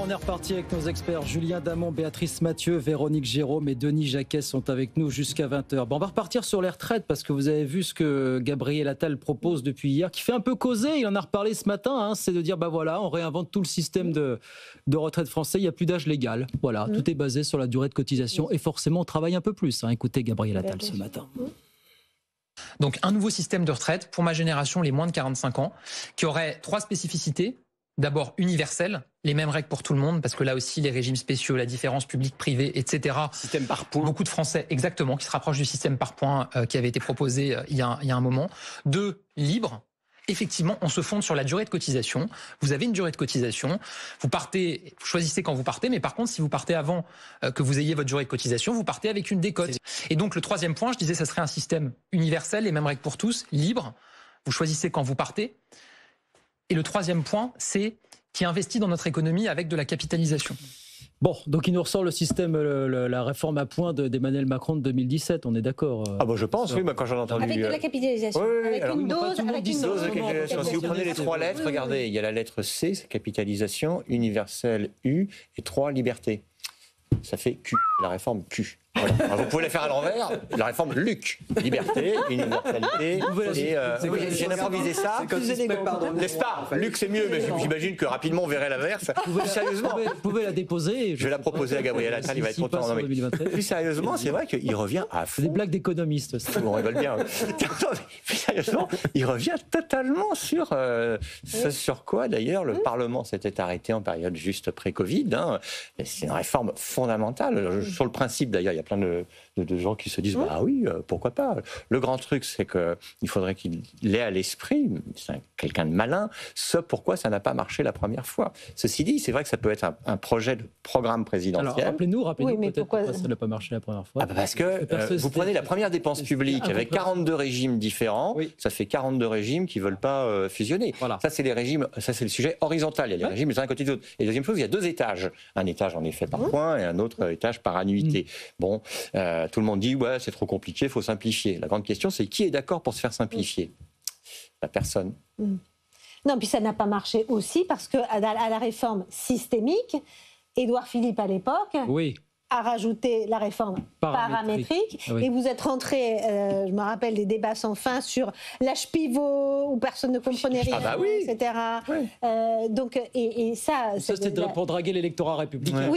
On est reparti avec nos experts Julien Damon, Béatrice Mathieu, Véronique Jérôme et Denis Jacquet sont avec nous jusqu'à 20h. Bon, on va repartir sur les retraites parce que vous avez vu ce que Gabriel Attal propose depuis hier, qui fait un peu causer, il en a reparlé ce matin, hein, c'est de dire on réinvente tout le système de retraite français, il n'y a plus d'âge légal. Voilà, tout est basé sur la durée de cotisation et forcément on travaille un peu plus. Hein. Écoutez Gabriel Attal ce matin. Donc un nouveau système de retraite pour ma génération, les moins de 45 ans, qui aurait 3 spécificités. D'abord universel, les mêmes règles pour tout le monde, parce que là aussi les régimes spéciaux, la différence publique-privée, etc. Système par points. Beaucoup de Français, exactement, qui se rapprochent du système par points qui avait été proposé il y a un moment. 2, libre. Effectivement, on se fonde sur la durée de cotisation. Vous avez une durée de cotisation. Vous partez, vous choisissez quand vous partez, mais par contre, si vous partez avant que vous ayez votre durée de cotisation, vous partez avec une décote. Et donc le 3e point, je disais, ça serait un système universel, les mêmes règles pour tous, libre. Vous choisissez quand vous partez. Et le 3e point, c'est qui investit dans notre économie avec de la capitalisation. Bon, donc il nous ressort le système, la réforme à points d'Emmanuel Macron de 2017, on est d'accord je pense, oui, quand j'en ai entendu... Avec de la capitalisation, avec une dose de capitalisation. Si vous prenez les 3 lettres, regardez, il y a la lettre C, c'est capitalisation, universelle U, et 3, liberté. Ça fait Q, la réforme Q. Voilà. Alors vous pouvez la faire à l'envers, la réforme Luc, liberté, universalité, et j'ai improvisé ça, n'est-ce pas? Luc c'est mieux, mais j'imagine que rapidement on verrait l'inverse. Sérieusement, vous pouvez la déposer. Je vais la proposer à Gabriel Attal, il va être content. Plus sérieusement, c'est vrai qu'il revient à fond. C'est des blagues d'économistes. Bon, ils veulent bien. Plus sérieusement, il revient totalement sur ce sur quoi d'ailleurs le Parlement s'était arrêté en période juste pré-Covid. Hein. C'est une réforme fondamentale. Sur le principe d'ailleurs, il y a plein de gens qui se disent pourquoi pas. Le grand truc, c'est qu'il faudrait qu'il ait à l'esprit, c'est quelqu'un de malin, ce pourquoi ça n'a pas marché la première fois. Ceci dit, c'est vrai que ça peut être un projet de programme présidentiel. Alors rappelez-nous peut-être pourquoi ça n'a pas marché la première fois. Parce que vous prenez la première dépense publique avec 42 régimes différents, ça fait 42 régimes qui ne veulent pas fusionner. Voilà. Ça, c'est les régimes, ça c'est le sujet horizontal. Il y a les régimes les uns à côté des autres. Et deuxième chose, il y a 2 étages. Un étage en effet par point et un autre étage par annuité. Bon, tout le monde dit c'est trop compliqué, il faut simplifier. La grande question, c'est qui est d'accord pour se faire simplifier? La personne. Non, puis ça n'a pas marché aussi parce qu'à la réforme systémique, Édouard Philippe à l'époque a rajouté la réforme paramétrique. Et vous êtes rentré, je me rappelle des débats sans fin sur l'âge pivot où personne ne comprenait rien, etc. Donc, et ça c'était pour draguer l'électorat républicain.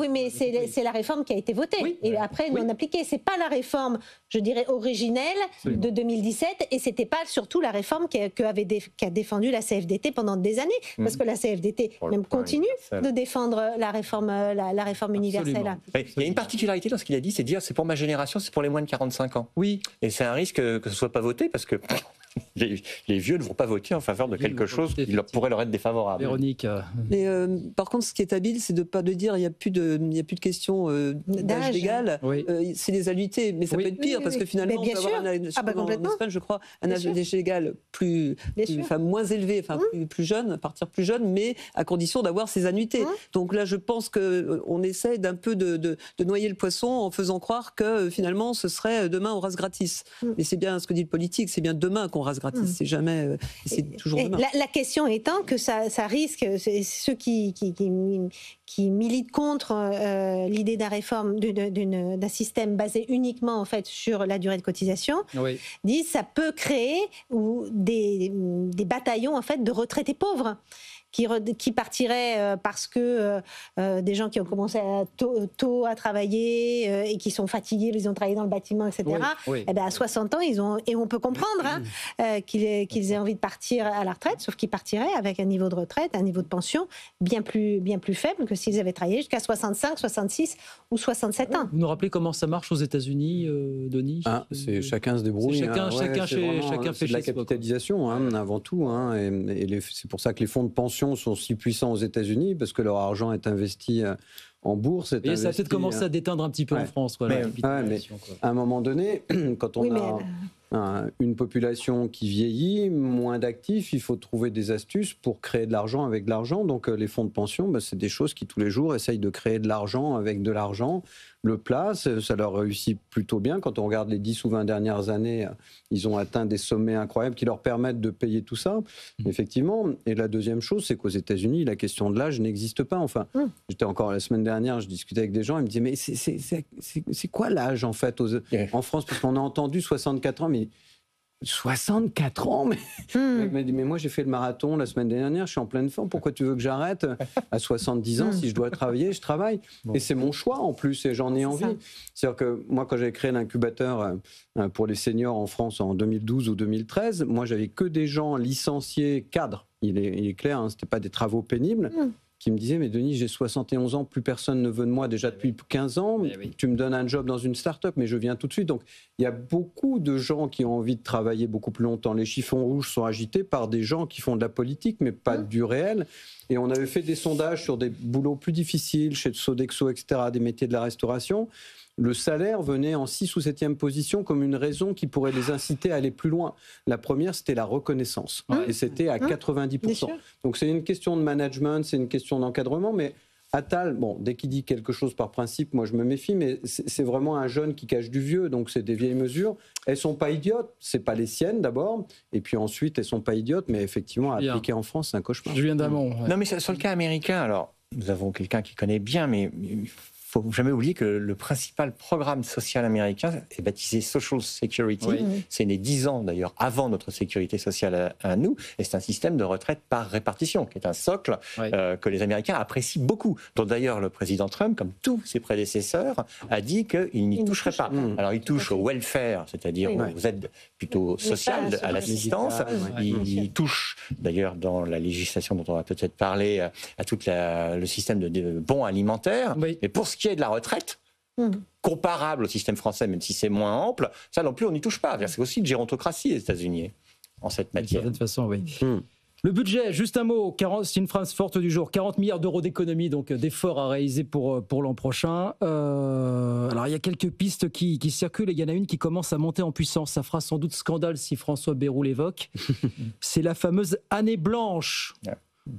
Mais c'est la réforme qui a été votée et après non appliquée. C'est pas la réforme, je dirais, originelle de 2017 et c'était pas surtout la réforme qu'a défendue la CFDT pendant des années, parce que la CFDT même continue de défendre la réforme universelle. Il y a une particularité dans ce qu'il a dit, c'est de dire c'est pour ma génération, c'est pour les moins de 45 ans. Oui. Et c'est un risque que ce ne soit pas voté parce que les vieux ne vont pas voter en faveur de quelque chose qui pourrait leur être défavorable. Véronique. Mais, par contre, ce qui est habile, c'est de ne pas dire il n'y a plus de question d'âge légal. C'est les annuités. Mais ça peut être pire parce que finalement, on peut avoir en Espagne, je crois, un âge légal moins élevé, plus jeune, partir plus jeune, mais à condition d'avoir ces annuités. Donc là, je pense qu'on essaie d'un peu de noyer le poisson en faisant croire que finalement, ce serait demain on rase gratis. Mais c'est bien ce que dit le politique, c'est bien demain qu'on rase gratis, c'est jamais, c'est toujours demain. La question étant que ça risque, ceux qui militent contre l'idée d'un système basé uniquement en fait sur la durée de cotisation, disent ça peut créer des bataillons en fait de retraités pauvres. Qui partiraient parce que des gens qui ont commencé tôt à travailler et qui sont fatigués, ils ont travaillé dans le bâtiment, etc. À 60 ans, et on peut comprendre qu'ils aient envie de partir à la retraite, sauf qu'ils partiraient avec un niveau de retraite, un niveau de pension bien plus faible que s'ils avaient travaillé jusqu'à 65, 66 ou 67 ans. Vous nous rappelez comment ça marche aux États-Unis, Denis? C'est chacun se débrouille. Chacun fait de la capitalisation avant tout. Et c'est pour ça que les fonds de pension sont si puissants aux États-Unis parce que leur argent est investi en bourse. Et ça a peut-être commencé à déteindre un petit peu en France. Mais à un moment donné, quand on a une population qui vieillit, moins d'actifs, il faut trouver des astuces pour créer de l'argent avec de l'argent. Donc les fonds de pension, c'est des choses qui tous les jours essayent de créer de l'argent avec de l'argent. le plat, ça leur réussit plutôt bien. Quand on regarde les 10 ou 20 dernières années, ils ont atteint des sommets incroyables qui leur permettent de payer tout ça, effectivement. Et la deuxième chose, c'est qu'aux États-Unis, la question de l'âge n'existe pas. Enfin, j'étais encore la semaine dernière, je discutais avec des gens, ils me disaient, mais c'est quoi l'âge en fait en France? Parce qu'on a entendu 64 ans, mais 64 ans, mais le mec m'a dit, mais moi j'ai fait le marathon la semaine dernière, je suis en pleine forme, pourquoi tu veux que j'arrête à 70 ans? Si je dois travailler, je travaille. Et c'est mon choix en plus, et j'en ai envie. C'est-à-dire que moi, quand j'avais créé l'incubateur pour les seniors en France en 2012 ou 2013, moi j'avais que des gens licenciés cadres. Il est clair, hein, c'était pas des travaux pénibles. Qui me disait, mais Denis, j'ai 71 ans, plus personne ne veut de moi déjà depuis 15 ans, tu me donnes un job dans une start-up, mais je viens tout de suite. Donc il y a beaucoup de gens qui ont envie de travailler beaucoup plus longtemps. Les chiffons rouges sont agités par des gens qui font de la politique, mais pas du réel. Et on avait fait des sondages sur des boulots plus difficiles, chez Sodexo, etc., des métiers de la restauration. Le salaire venait en 6 ou 7e position comme une raison qui pourrait les inciter à aller plus loin. La première, c'était la reconnaissance. Et c'était à 90%. Donc c'est une question de management, c'est une question d'encadrement, mais Attal, bon, dès qu'il dit quelque chose par principe, moi je me méfie, mais c'est vraiment un jeune qui cache du vieux, donc c'est des vieilles mesures. Elles sont pas idiotes, c'est pas les siennes d'abord, et puis ensuite elles sont pas idiotes, mais effectivement à appliquer en France, c'est un cauchemar. Julien Damon. Non, mais sur le cas américain, alors nous avons quelqu'un qui connaît bien, mais il ne faut jamais oublier que le principal programme social américain est baptisé Social Security. C'est né 10 ans d'ailleurs avant notre sécurité sociale à nous, et c'est un système de retraite par répartition, qui est un socle que les Américains apprécient beaucoup. Dont d'ailleurs le président Trump, comme tous ses prédécesseurs, a dit qu'il n'y toucherait pas. Alors il touche au welfare, c'est-à-dire aux aides plutôt sociales, à l'assistance. Il touche d'ailleurs dans la législation dont on va peut-être parler à tout le système de bons alimentaires. Mais pour ce qui est de la retraite, comparable au système français, même si c'est moins ample, ça non plus on n'y touche pas. C'est aussi une gérontocratie les États-Unis en cette matière. De toute façon, oui. Le budget, juste un mot, c'est une phrase forte du jour, 40 milliards d'euros d'économie, donc d'efforts à réaliser pour l'an prochain. Alors il y a quelques pistes qui circulent, et il y en a une qui commence à monter en puissance. Ça fera sans doute scandale si François Bayrou l'évoque. C'est la fameuse année blanche.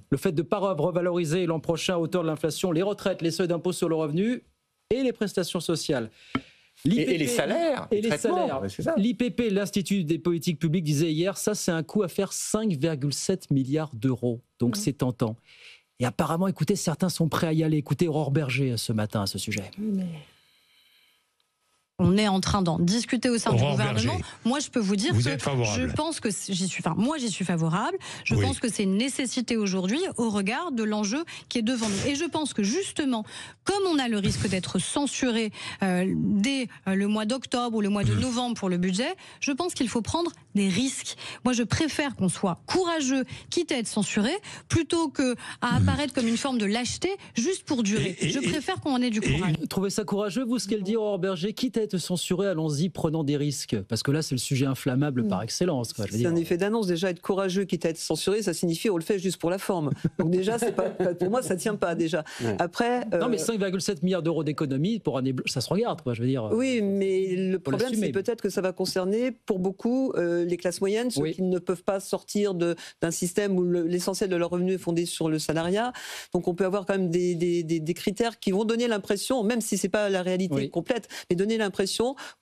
Le fait de ne pas revaloriser l'an prochain à hauteur de l'inflation les retraites, les seuils d'impôt sur le revenu et les prestations sociales. Et les salaires. Et les salaires. L'IPP, l'Institut des politiques publiques, disait hier, ça c'est un coût à faire 5,7 milliards d'euros. Donc c'est tentant. Et apparemment, écoutez, certains sont prêts à y aller. Écoutez Aurore Berger ce matin à ce sujet. On est en train d'en discuter au sein du gouvernement. Berger. Moi, je peux vous dire vous que êtes favorable. je pense que j'y suis favorable. Je pense que c'est une nécessité aujourd'hui au regard de l'enjeu qui est devant nous. Et je pense que justement, comme on a le risque d'être censuré dès le mois d'octobre ou le mois de novembre pour le budget, je pense qu'il faut prendre des risques. Moi, je préfère qu'on soit courageux, quitte à être censuré, plutôt que à apparaître comme une forme de lâcheté juste pour durer. Je préfère qu'on en ait du courage. Trouvez ça courageux, vous, ce qu'elle dit, Aurore Berger, quitte à être censuré, allons-y, prenons des risques. Parce que là, c'est le sujet inflammable par excellence. C'est un effet d'annonce. Déjà, être courageux, quitte à être censuré, ça signifie on le fait juste pour la forme. Donc déjà, c'est pas, pour moi, ça tient pas déjà. Après, non, mais 5,7 milliards d'euros d'économie pour année blanche, ça se regarde, quoi, je veux dire. Oui, mais le problème, c'est peut-être que ça va concerner, pour beaucoup, les classes moyennes, ceux qui ne peuvent pas sortir d'un système où l'essentiel de leur revenu est fondé sur le salariat. Donc on peut avoir quand même des critères qui vont donner l'impression, même si c'est pas la réalité complète, mais donner l'impression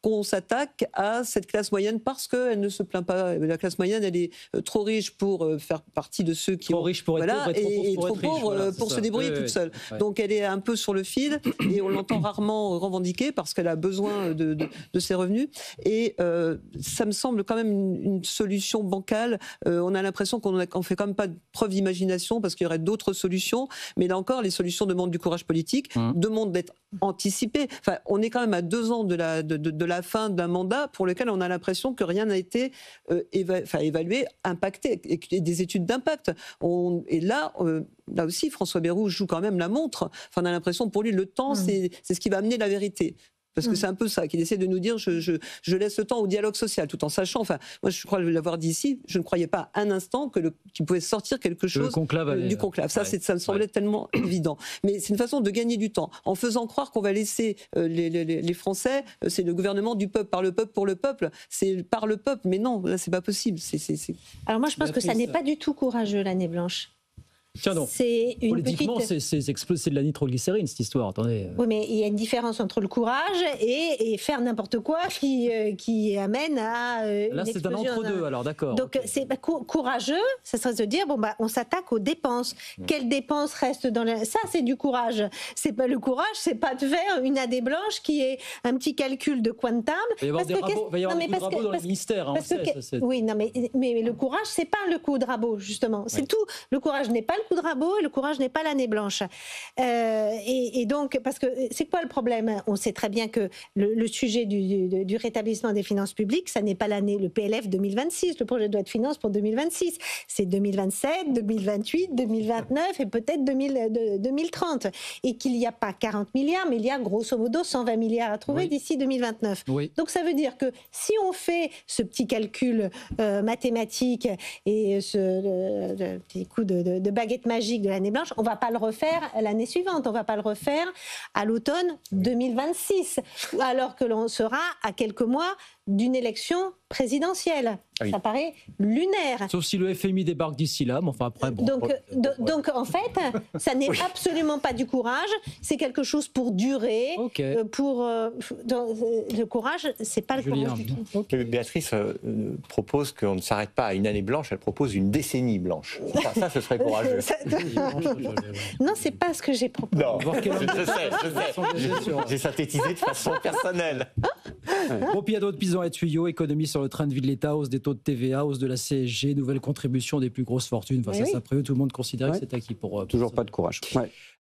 qu'on s'attaque à cette classe moyenne parce qu'elle ne se plaint pas. La classe moyenne, elle est trop riche pour faire partie de ceux qui trop riche pour être pauvre, et trop pauvre pour se débrouiller toute seule. Donc elle est un peu sur le fil et on l'entend rarement revendiquer parce qu'elle a besoin de ses revenus. Et ça me semble quand même une solution bancale. On a l'impression qu'on fait quand même pas preuve d'imagination parce qu'il y aurait d'autres solutions. Mais là encore, les solutions demandent du courage politique, demandent d'être anticipées. Enfin, on est quand même à 2 ans de la fin d'un mandat pour lequel on a l'impression que rien n'a été évalué, impacté, et des études d'impact. Et là aussi, François Bayrou joue quand même la montre. Enfin, on a l'impression, pour lui, le temps, c'est ce qui va amener la vérité. Parce que c'est un peu ça, qu'il essaie de nous dire je laisse le temps au dialogue social, tout en sachant, enfin, moi je crois l'avoir dit ici, je ne croyais pas un instant qu'il pouvait sortir quelque chose du conclave. Ça, ça me semblait tellement évident. Mais c'est une façon de gagner du temps, en faisant croire qu'on va laisser les Français, c'est le gouvernement du peuple, par le peuple, pour le peuple, c'est par le peuple, mais non, là c'est pas possible. Alors moi je pense que ça n'est pas du tout courageux, l'année blanche. Tiens donc, politiquement, c'est de la nitroglycérine, cette histoire. Attendez. Oui, mais il y a une différence entre le courage et faire n'importe quoi qui amène à là, c'est un entre-deux, alors d'accord. Donc, c'est courageux, ça serait se dire, on s'attaque aux dépenses. Quelles dépenses restent dans ça, c'est du courage. C'est pas le courage, c'est pas de faire une année blanche qui est un petit calcul de quantum. Il va y avoir des rabots dans le ministère. Oui, non, mais le courage, c'est pas le coup de rabot, justement. C'est tout. Le courage n'est pas le coup de rabot et le courage n'est pas l'année blanche. Et donc, parce que c'est quoi le problème? On sait très bien que le sujet du rétablissement des finances publiques, ça n'est pas le PLF 2026, le projet de loi de finances pour 2026. C'est 2027, 2028, 2029 et peut-être 2030. Et qu'il n'y a pas 40 milliards, mais il y a grosso modo 120 milliards à trouver d'ici 2029. Oui. Donc ça veut dire que si on fait ce petit calcul mathématique et ce petit coup de baguette magique de l'année blanche, on ne va pas le refaire l'année suivante, on ne va pas le refaire à l'automne 2026, alors que l'on sera à quelques mois d'une élection présidentielle. Oui. Ça paraît lunaire. Sauf si le FMI débarque d'ici là, mais enfin après... Bon, donc en fait, ça n'est absolument pas du courage, c'est quelque chose pour durer, le courage, c'est pas le courage du tout. Okay. Béatrice propose qu'on ne s'arrête pas à une année blanche, elle propose une décennie blanche. Enfin, ça, ce serait courageux. Non, c'est pas ce que j'ai proposé. Non, je sais. J'ai synthétisé de façon personnelle. Bon, puis il y a d'autres pisons à tuyaux, économie sur le train de vie de l'État, hausse des taux de TVA, hausse de la CSG, nouvelle contribution des plus grosses fortunes. Enfin, ça, après eux, tout le monde considère que c'est acquis pour... Toujours pas de courage. Ouais.